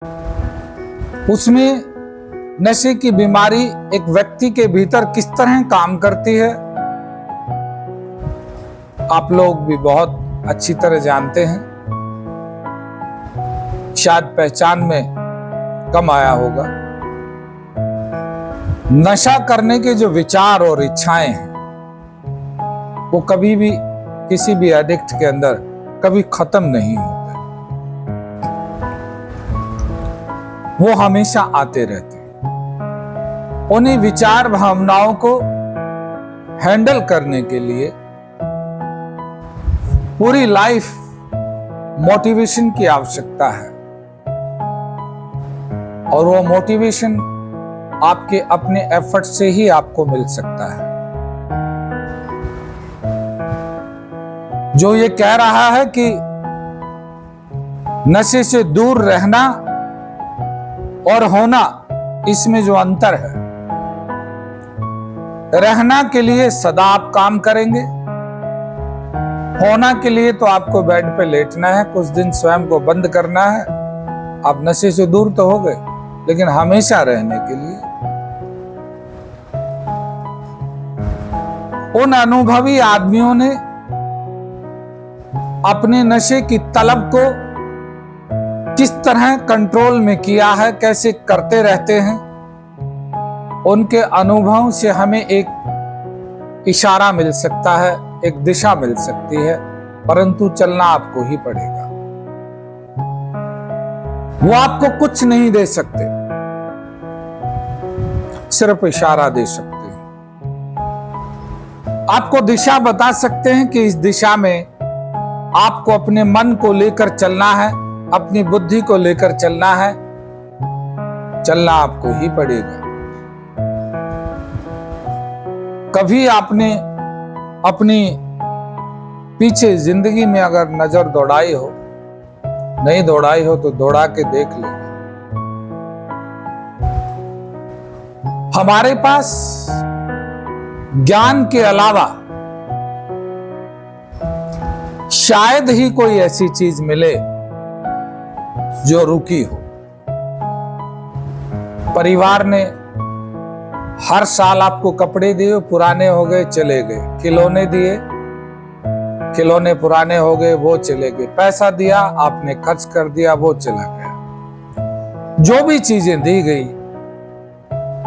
उसमें नशे की बीमारी एक व्यक्ति के भीतर किस तरह काम करती है आप लोग भी बहुत अच्छी तरह जानते हैं, शायद पहचान में कम आया होगा। नशा करने के जो विचार और इच्छाएं हैं वो कभी भी किसी भी एडिक्ट के अंदर कभी खत्म नहीं होते, वो हमेशा आते रहते हैं। उन्हीं विचार भावनाओं को हैंडल करने के लिए पूरी लाइफ मोटिवेशन की आवश्यकता है, और वो मोटिवेशन आपके अपने एफर्ट से ही आपको मिल सकता है। जो ये कह रहा है कि नशे से दूर रहना और होना, इसमें जो अंतर है, रहना के लिए सदा आप काम करेंगे, होना के लिए तो आपको बेड पे लेटना है, कुछ दिन स्वयं को बंद करना है। आप नशे से दूर तो हो गए, लेकिन हमेशा रहने के लिए उन अनुभवी आदमियों ने अपने नशे की तलब को किस तरह कंट्रोल में किया है, कैसे करते रहते हैं, उनके अनुभव से हमें एक इशारा मिल सकता है, एक दिशा मिल सकती है, परंतु चलना आपको ही पड़ेगा। वो आपको कुछ नहीं दे सकते, सिर्फ इशारा दे सकते हैं, आपको दिशा बता सकते हैं कि इस दिशा में आपको अपने मन को लेकर चलना है, अपनी बुद्धि को लेकर चलना है, चलना आपको ही पड़ेगा। कभी आपने अपनी पीछे जिंदगी में अगर नजर दौड़ाई हो, नहीं दौड़ाई हो तो दौड़ा के देख लेना। हमारे पास ज्ञान के अलावा शायद ही कोई ऐसी चीज मिले जो रुकी हो। परिवार ने हर साल आपको कपड़े दिए, पुराने हो गए चले गए, खिलौने दिए, खिलौने पुराने हो गए वो चले गए, पैसा दिया आपने खर्च कर दिया वो चला गया। जो भी चीजें दी गई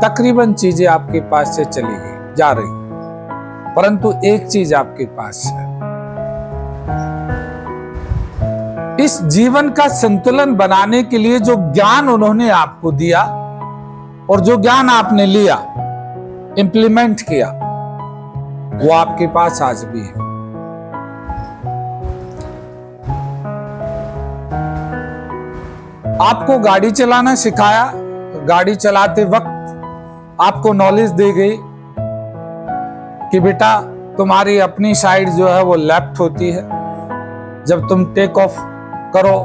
तकरीबन चीजें आपके पास से चली गई, जा रही, परंतु एक चीज आपके पास है। इस जीवन का संतुलन बनाने के लिए जो ज्ञान उन्होंने आपको दिया और जो ज्ञान आपने लिया, इंप्लीमेंट किया, वो आपके पास आज भी है। आपको गाड़ी चलाना सिखाया, गाड़ी चलाते वक्त आपको नॉलेज दी गई कि बेटा तुम्हारी अपनी साइड जो है वो लेफ्ट होती है, जब तुम टेक ऑफ करो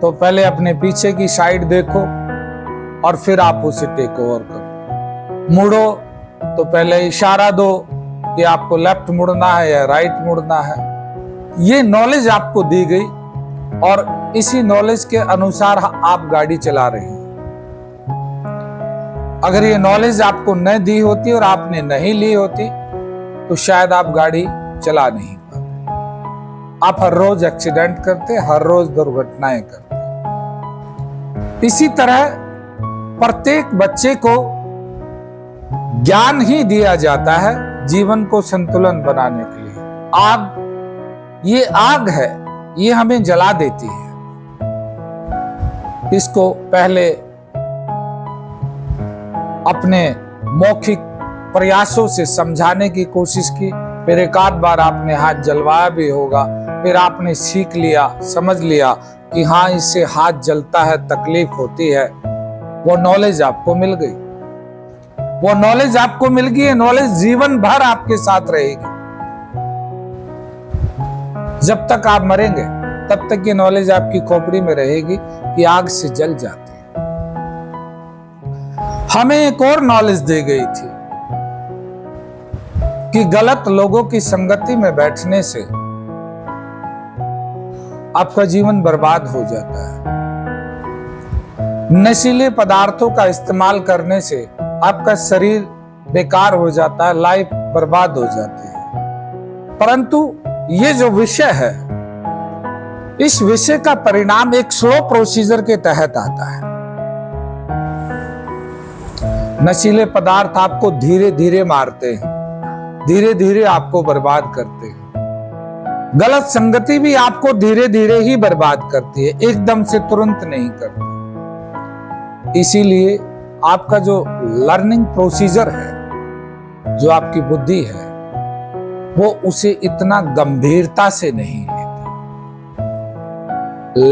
तो पहले अपने पीछे की साइड देखो और फिर आप उसे टेक ओवर करो। मुड़ो तो पहले इशारा दो कि आपको लेफ्ट मुड़ना है या राइट मुड़ना है। ये नॉलेज आपको दी गई और इसी नॉलेज के अनुसार आप गाड़ी चला रहे हैं। अगर ये नॉलेज आपको न दी होती और आपने नहीं ली होती तो शायद आप गाड़ी चला नहीं पाते। आप हर रोज एक्सीडेंट करते, हर रोज दुर्घटनाएं करते। इसी तरह प्रत्येक बच्चे को ज्ञान ही दिया जाता है जीवन को संतुलन बनाने के लिए। आग, ये आग है, ये हमें जला देती है। इसको पहले अपने मौखिक प्रयासों से समझाने की कोशिश की, फिर एक आध बार आपने हाथ जलवाया भी होगा, फिर आपने सीख लिया, समझ लिया कि हाँ इससे हाथ जलता है, तकलीफ होती है। वो नॉलेज आपको मिल गई, वो नॉलेज आपको मिल गई, नॉलेज जीवन भर आपके साथ रहेगी। जब तक आप मरेंगे तब तक ये नॉलेज आपकी खोपड़ी में रहेगी कि आग से जल जाते हैं। हमें एक और नॉलेज दी गई थी कि गलत लोगों की संगति में बैठने से आपका जीवन बर्बाद हो जाता है। नशीले पदार्थों का इस्तेमाल करने से आपका शरीर बेकार हो जाता है, लाइफ बर्बाद हो जाती है। परंतु ये जो विषय है, इस विषय का परिणाम एक स्लो प्रोसीजर के तहत आता है। नशीले पदार्थ आपको धीरे धीरे मारते हैं, धीरे धीरे आपको बर्बाद करते हैं। गलत संगति भी आपको धीरे धीरे ही बर्बाद करती है, एकदम से तुरंत नहीं करती। इसीलिए आपका जो लर्निंग प्रोसीजर है, जो आपकी बुद्धि है, वो उसे इतना गंभीरता से नहीं लेती,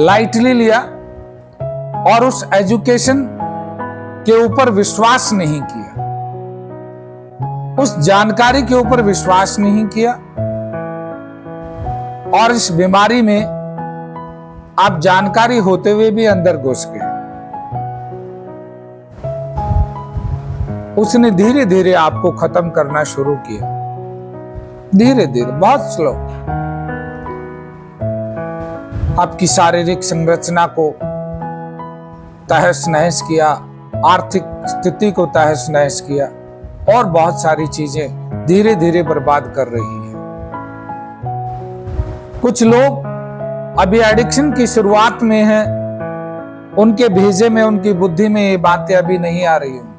लाइटली लिया और उस एजुकेशन के ऊपर विश्वास नहीं किया, उस जानकारी के ऊपर विश्वास नहीं किया, और इस बीमारी में आप जानकारी होते हुए भी अंदर घुस गए। उसने धीरे धीरे आपको खत्म करना शुरू किया, धीरे धीरे, बहुत स्लो। आपकी शारीरिक संरचना को तहस नहस किया, आर्थिक स्थिति को तहस नहस किया, और बहुत सारी चीजें धीरे धीरे बर्बाद कर रही हैं। कुछ लोग अभी एडिक्शन की शुरुआत में हैं, उनके भेजे में, उनकी बुद्धि में ये बातें अभी नहीं आ रही हैं।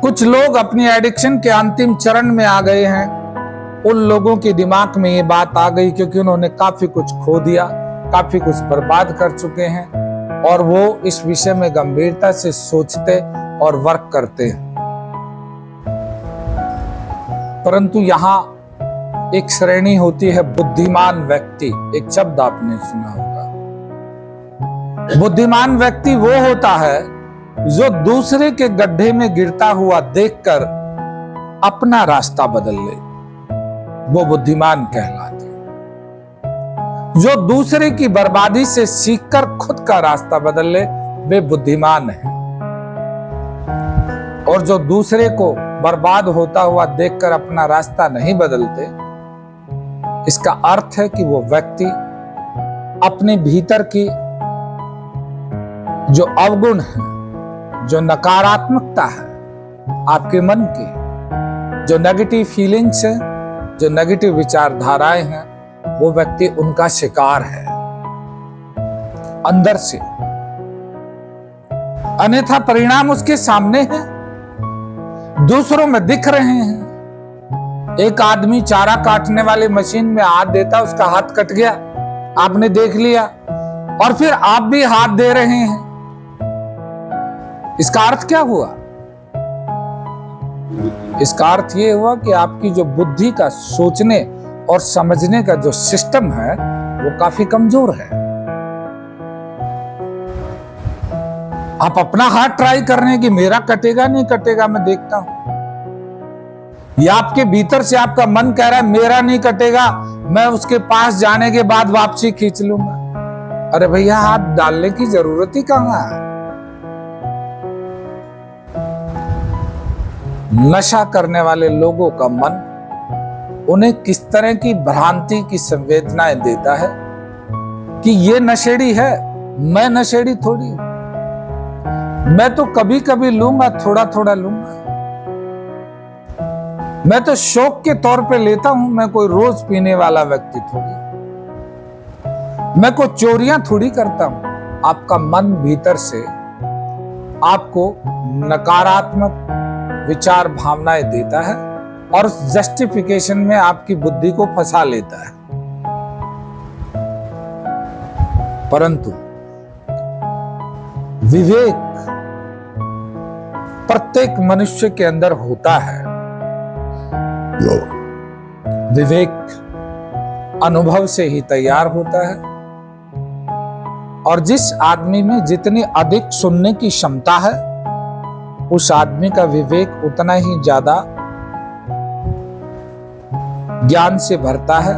कुछ लोग अपनी एडिक्शन के अंतिम चरण में आ गए हैं, उन लोगों के दिमाग में ये बात आ गई क्योंकि उन्होंने काफी कुछ खो दिया, काफी कुछ बर्बाद कर चुके हैं, और वो इस विषय में गंभीरता से सोचते और वर्क करते हैं। परंतु यहां एक श्रेणी होती है बुद्धिमान व्यक्ति। एक शब्द आपने सुना होगा, बुद्धिमान व्यक्ति वो होता है जो दूसरे के गड्ढे में गिरता हुआ देखकर अपना रास्ता बदल ले, वो बुद्धिमान कहलाते हैं। जो दूसरे की बर्बादी से सीखकर खुद का रास्ता बदल ले, वे बुद्धिमान हैं। और जो दूसरे को बर्बाद होता हुआ देखकर अपना रास्ता नहीं बदलते, इसका अर्थ है कि वो व्यक्ति अपने भीतर की जो अवगुण है, जो नकारात्मकता है आपके मन की, जो नेगेटिव फीलिंग्स है, जो नेगेटिव विचारधाराएं हैं, वो व्यक्ति उनका शिकार है अंदर से। अन्यथा परिणाम उसके सामने है, दूसरों में दिख रहे हैं। एक आदमी चारा काटने वाली मशीन में हाथ देता, उसका हाथ कट गया, आपने देख लिया, और फिर आप भी हाथ दे रहे हैं। इसका अर्थ क्या हुआ? इसका अर्थ यह हुआ कि आपकी जो बुद्धि का सोचने और समझने का जो सिस्टम है, वो काफी कमजोर है। आप अपना हाथ ट्राई कर रहे हैं कि मेरा कटेगा नहीं कटेगा, मैं देखता हूं, या आपके भीतर से आपका मन कह रहा है मेरा नहीं कटेगा, मैं उसके पास जाने के बाद वापसी खींच लूंगा। अरे भैया, हाथ डालने की जरूरत ही कहां है? नशा करने वाले लोगों का मन उन्हें किस तरह की भ्रांति की संवेदनाएं देता है कि ये नशेड़ी है, मैं नशेड़ी थोड़ी हूं, मैं तो कभी कभी लूंगा, थोड़ा थोड़ा लूंगा, मैं तो शौक के तौर पे लेता हूं, मैं कोई रोज पीने वाला व्यक्ति थोड़ी, मैं कोई चोरियां थोड़ी करता हूं। आपका मन भीतर से आपको नकारात्मक विचार भावनाएं देता है और उस जस्टिफिकेशन में आपकी बुद्धि को फंसा लेता है। परंतु विवेक प्रत्येक मनुष्य के अंदर होता है। विवेक अनुभव से ही तैयार होता है, और जिस आदमी में जितनी अधिक सुनने की क्षमता है, उस आदमी का विवेक उतना ही ज्यादा ज्ञान से भरता है,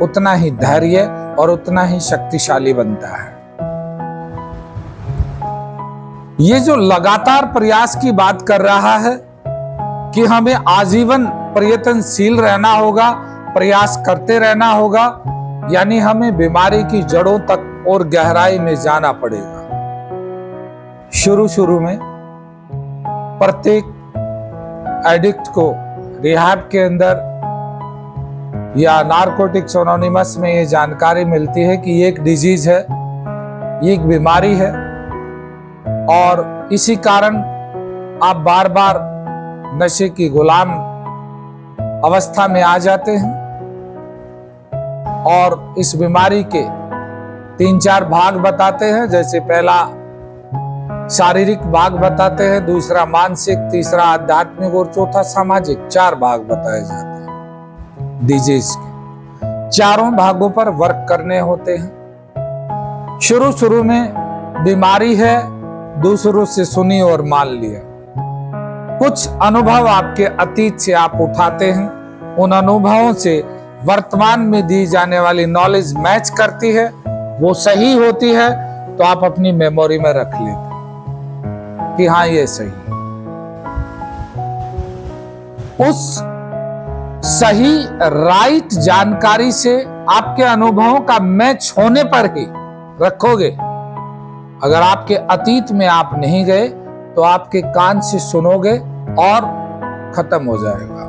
उतना ही धैर्य और उतना ही शक्तिशाली बनता है। ये जो लगातार प्रयास की बात कर रहा है कि हमें आजीवन प्रयत्नशील रहना होगा, प्रयास करते रहना होगा, यानी हमें बीमारी की जड़ों तक और गहराई में जाना पड़ेगा। शुरू में प्रत्येक एडिक्ट को रिहैब के अंदर या नारकोटिक्स एनोनिमस में ये जानकारी मिलती है कि ये एक डिजीज है, ये एक बीमारी है, और इसी कारण आप बार बार नशे की गुलाम अवस्था में आ जाते हैं। और इस बीमारी के 3-4 भाग बताते हैं, जैसे पहला शारीरिक भाग बताते हैं, दूसरा मानसिक, तीसरा आध्यात्मिक और चौथा सामाजिक। 4 भाग बताए जाते हैं डिजीज के। चारों भागों पर वर्क करने होते हैं। शुरू में बीमारी है, दूसरों से सुनी और मान लिया। कुछ अनुभव आपके अतीत से आप उठाते हैं, उन अनुभवों से वर्तमान में दी जाने वाली नॉलेज मैच करती है, वो सही होती है, तो आप अपनी मेमोरी में रख लेते हैं कि हाँ ये सही है। उस सही राइट जानकारी से आपके अनुभवों का मैच होने पर ही रखोगे। अगर आपके अतीत में आप नहीं गए तो आपके कान से सुनोगे और खत्म हो जाएगा।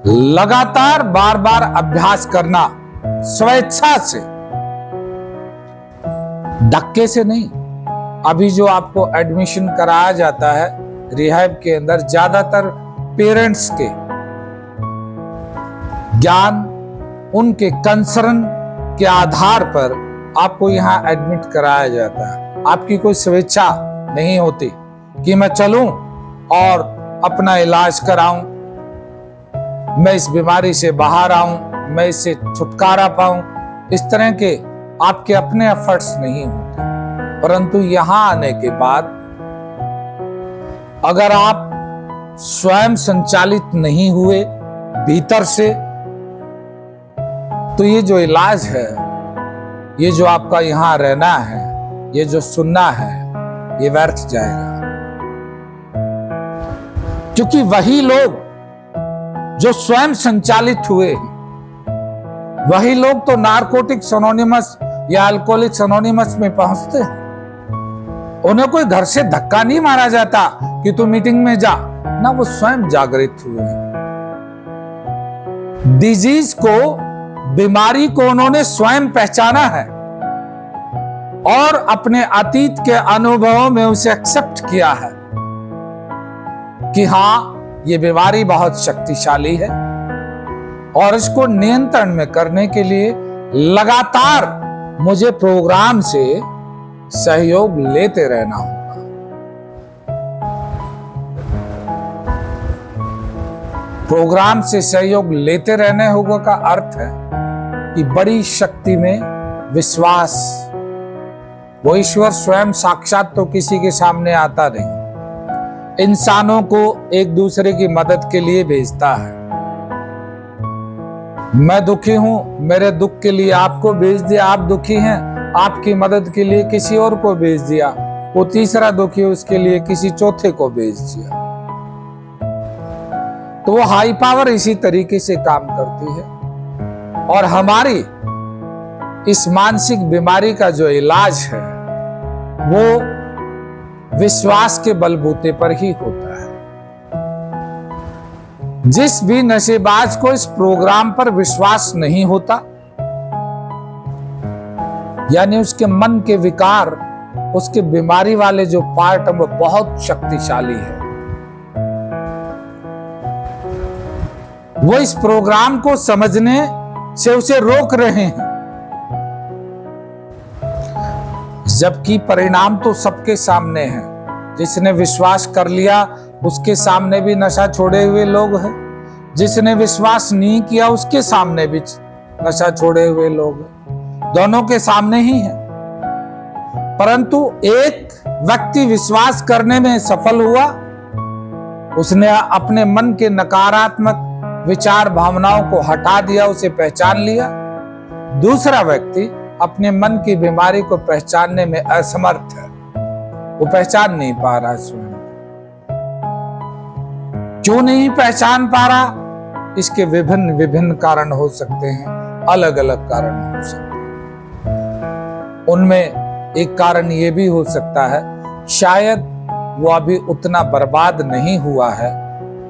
लगातार बार बार अभ्यास करना, स्वेच्छा से, धक्के से नहीं। अभी जो आपको एडमिशन कराया जाता है रिहैब के अंदर, ज्यादातर पेरेंट्स के ज्ञान, उनके कंसर्न के आधार पर आपको यहां एडमिट कराया जाता है। आपकी कोई स्वेच्छा नहीं होती कि मैं चलूं और अपना इलाज कराऊं, मैं इस बीमारी से बाहर आऊं, मैं इससे छुटकारा पाऊं। इस तरह के आपके अपने एफर्ट्स नहीं होते। परंतु यहां आने के बाद अगर आप स्वयं संचालित नहीं हुए भीतर से, तो ये जो इलाज है, ये जो आपका यहां रहना है, ये जो सुनना है, ये व्यर्थ जाएगा। क्योंकि वही लोग जो स्वयं संचालित हुए, वही लोग तो नारकोटिक्स एनोनिमस या अल्कोहलिक्स एनोनिमस में पहुंचते हैं। उन्हें कोई घर से धक्का नहीं मारा जाता कि तू मीटिंग में जा, ना, वो स्वयं जागृत हुए। डिजीज को, बीमारी को उन्होंने स्वयं पहचाना है और अपने अतीत के अनुभवों में उसे एक्सेप्ट किया है कि हां ये बीमारी बहुत शक्तिशाली है और इसको नियंत्रण में करने के लिए लगातार मुझे प्रोग्राम से सहयोग लेते रहना होगा। प्रोग्राम से सहयोग लेते रहने होगा का अर्थ है कि बड़ी शक्ति में विश्वास। वो ईश्वर स्वयं साक्षात तो किसी के सामने आता नहीं, इंसानों को एक दूसरे की मदद के लिए भेजता है। मैं दुखी हूं, मेरे दुख के लिए आपको भेज दिया, आप दुखी हैं, आपकी मदद के लिए किसी और को भेज दिया, वो तीसरा दुखी, उसके लिए किसी चौथे को भेज दिया। तो वो हाई पावर इसी तरीके से काम करती है। और हमारी इस मानसिक बीमारी का जो इलाज है वो विश्वास के बलबूते पर ही होता है। जिस भी नशेबाज को इस प्रोग्राम पर विश्वास नहीं होता, यानी उसके मन के विकार, उसके बीमारी वाले जो पार्ट है वो बहुत शक्तिशाली है, वो इस प्रोग्राम को समझने से उसे रोक रहे हैं। जबकि परिणाम तो सबके सामने है। जिसने विश्वास कर लिया उसके सामने भी नशा छोड़े हुए लोग हैं, जिसने विश्वास नहीं किया उसके सामने भी नशा छोड़े हुए लोग हैं, दोनों के सामने ही है। परंतु एक व्यक्ति विश्वास करने में सफल हुआ, उसने अपने मन के नकारात्मक विचार भावनाओं को हटा दिया, उसे पहचान लिया। दूसरा व्यक्ति अपने मन की बीमारी को पहचानने में असमर्थ है, वो पहचान नहीं पा रहा स्वयं। क्यों नहीं पहचान पा रहा? इसके विभिन्न विभिन्न कारण हो सकते हैं, अलग अलग कारण हो सकते हैं। उनमें एक कारण ये भी हो सकता है, शायद वो अभी उतना बर्बाद नहीं हुआ है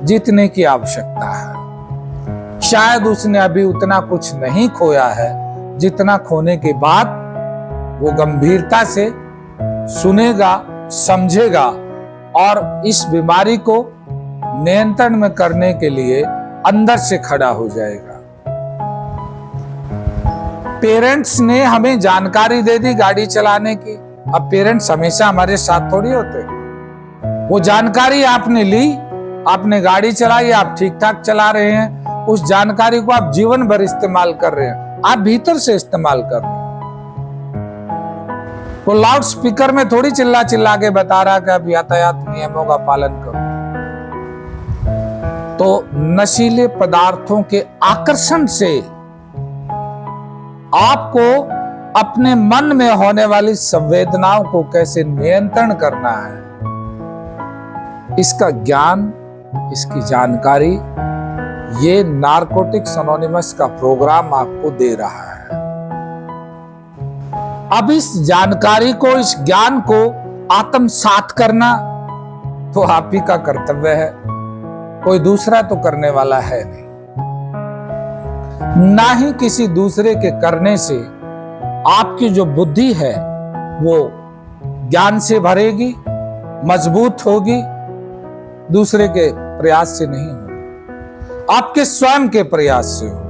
जितने की आवश्यकता है। शायद उसने अभी उतना कुछ नहीं खोया है जितना खोने के बाद वो गंभीरता से सुनेगा, समझेगा और इस बीमारी को नियंत्रण में करने के लिए अंदर से खड़ा हो जाएगा। पेरेंट्स ने हमें जानकारी दे दी गाड़ी चलाने की। अब पेरेंट्स हमेशा हमारे साथ थोड़ी होते। वो जानकारी आपने ली, आपने गाड़ी चलाई, आप ठीक ठाक चला रहे हैं, उस जानकारी को आप जीवन भर इस्तेमाल कर रहे हैं, आप भीतर से इस्तेमाल कर रहे हैं। वो लाउड स्पीकर में थोड़ी चिल्ला चिल्ला के बता रहा कि आप यातायात नियमों का पालन करो। तो नशीले पदार्थों के आकर्षण से आपको अपने मन में होने वाली संवेदनाओं को कैसे नियंत्रण करना है, इसका ज्ञान, इसकी जानकारी ये नारकोटिक्स एनोनिमस का प्रोग्राम आपको दे रहा है। अब इस जानकारी को, इस ज्ञान को आत्मसात करना तो आप ही का कर्तव्य है, कोई दूसरा तो करने वाला है नहीं। ना ही किसी दूसरे के करने से आपकी जो बुद्धि है वो ज्ञान से भरेगी, मजबूत होगी, दूसरे के प्रयास से नहीं होगी, आपके स्वयं के प्रयास से होगी।